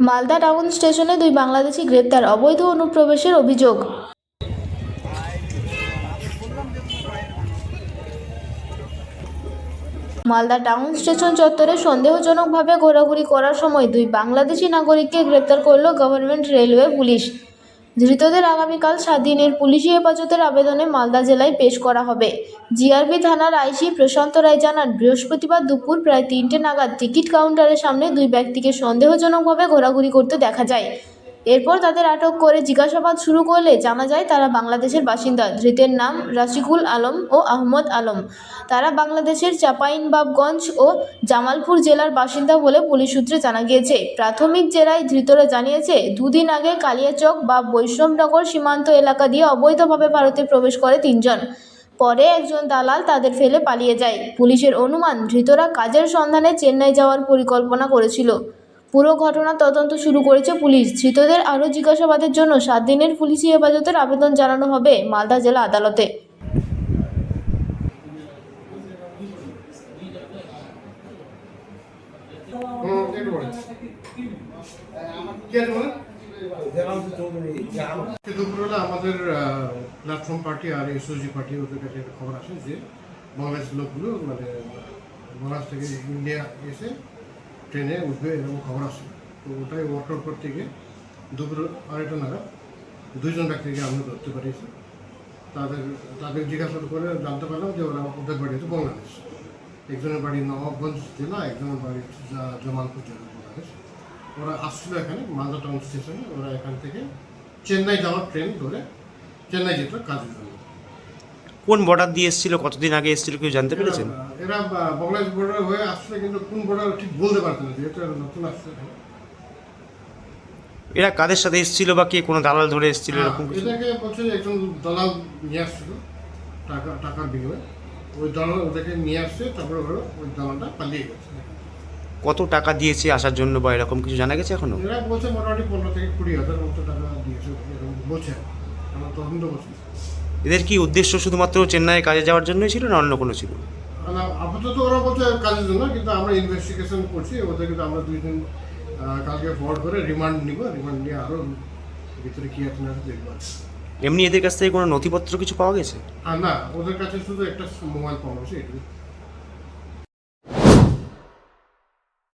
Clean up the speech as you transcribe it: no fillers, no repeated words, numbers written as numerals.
Malda town স্টেশনে দুই বাংলাদেশি গ্রেপ্তার, অবৈধ অনুপ্রবেশের অভিযোগ। মালদা টাউন স্টেশন চত্বরে সন্দেহজনকভাবে ঘোরাঘুরি করার সময় দুই বাংলাদেশি নাগরিককে গ্রেপ্তার করল গভর্নমেন্ট রেলওয়ে পুলিশ। ধৃতদের আগামীকাল 7 দিনের পুলিশি হেফাজতের আবেদনে মালদা জেলায় পেশ করা হবে। জিআরবি থানার আইসি প্রশান্ত রায় জানান, বৃহস্পতিবার দুপুর প্রায় 3টে নাগাদ টিকিট কাউন্টারের সামনে দুই ব্যক্তিকে সন্দেহজনকভাবে ঘোরাঘুরি করতে দেখা যায়। এরপর তাদের আটক করে জিজ্ঞাসাবাদ শুরু করলে জানা যায় তারা বাংলাদেশের বাসিন্দা। ধৃতের নাম রাশিকুল আলম ও আহমদ আলম। তারা বাংলাদেশের চাঁপাইনবাবগঞ্জ ও জামালপুর জেলার বাসিন্দা বলে পুলিশ সূত্রে জানা গিয়েছে। প্রাথমিক জেরায় ধৃতরা জানিয়েছে, দুদিন আগে কালিয়াচক বা বৈষ্ণবনগর সীমান্ত এলাকা দিয়ে অবৈধভাবে ভারতে প্রবেশ করে 3 জন। পরে একজন দালাল তাদের ফেলে পালিয়ে যায়। পুলিশের অনুমান, ধৃতরা কাজের সন্ধানে চেন্নাই যাওয়ার পরিকল্পনা করেছিল। পুরো ঘটনা তদন্ত শুরু করেছে পুলিশ। ধৃতদের আরও জিজ্ঞাসাবাদের জন্য 7 দিনের পুলিশি হেফাজতের আবেদন জানানো হবে মালদা জেলা আদালতে। দুপুরবেলা আমাদের প্ল্যাটফর্ম পার্টি আর এসওজি পার্টি ওদের কাছে একটা খবর আসে যে বাংলাদেশের লোকগুলো মানে বাংলাদেশ থেকে ইন্ডিয়া এসে ট্রেনে উঠবে এরকম খবর আসে। তো ওটাই ওয়ার্কআউট করতে গিয়ে দুপুর 2:30 নাগাদ 2 জন ব্যক্তিকে আমরা ধরতে পারিয়েছি। তাদের জিজ্ঞাসা করে জানতে পারলাম যে ওদের বাড়ি হচ্ছে বাংলাদেশ। একজনের বাড়ি নবাবগঞ্জ জেলা, একজনের বাড়ি জামালপুর জেলা বাংলাদেশ। ওরা আসছিল এখানে মালদা টাউন স্টেশনে। ওরা এখান থেকে চেন্নাই যাওয়ার ট্রেন ধরে চেন্নাই যেত কাজের জন্য। কোন বর্ডার দিয়ে এসেছিল, কতদিন আগে এসেছিল কেউ জানতে পেরেছেন? এরা বাংলাদেশ বর্ডার হয়ে আসছে, কিন্তু কোন বর্ডার ঠিক বলতে পারতেন না, যেহেতু এরা নতুন আসছে। এরা কাদের সাথে এসেছিল বা কে কোনো দালাল ধরে এসেছিল এরকম কিছু? এটাকে বলছে যে একজন দালাল নিয়ে আসছিল টাকার বিনিময়ে। ওই দালাল ওদেরকে নিয়ে আসছে, তারপরে ওরা ওই দালালটা পালিয়ে গেছে। কত টাকা দিয়েছে আসার জন্য বা এরকম কিছু জানা গেছে এখনো? এরা বলছে মোটামুটি 15 থেকে 20,000 মতো টাকা দিয়েছে, এরকম বলছে। আমরা তদন্ত করছি। এদের কি উদ্দেশ্য শুধুমাত্র চেন্নাইয়ে কাজে যাওয়ার জন্যই ছিল না অন্য কোনো ছিল? আপাতত ওরা বলছে কাজের জন্য, কিন্তু আমরা ইনভেস্টিগেশন করছি। ওদের কিন্তু আমরা 2 দিন কালকে ফরওয়ার্ড করে রিমান্ড নিব। রিমান্ড নিয়ে আরও ভিতরে কী আছে না দেখব। এমনি এদের কাছ থেকে কোনো নথিপত্র কিছু পাওয়া গেছে? না, ওদের কাছে শুধু একটা মোবাইল পাওয়া গেছে, এটুকু।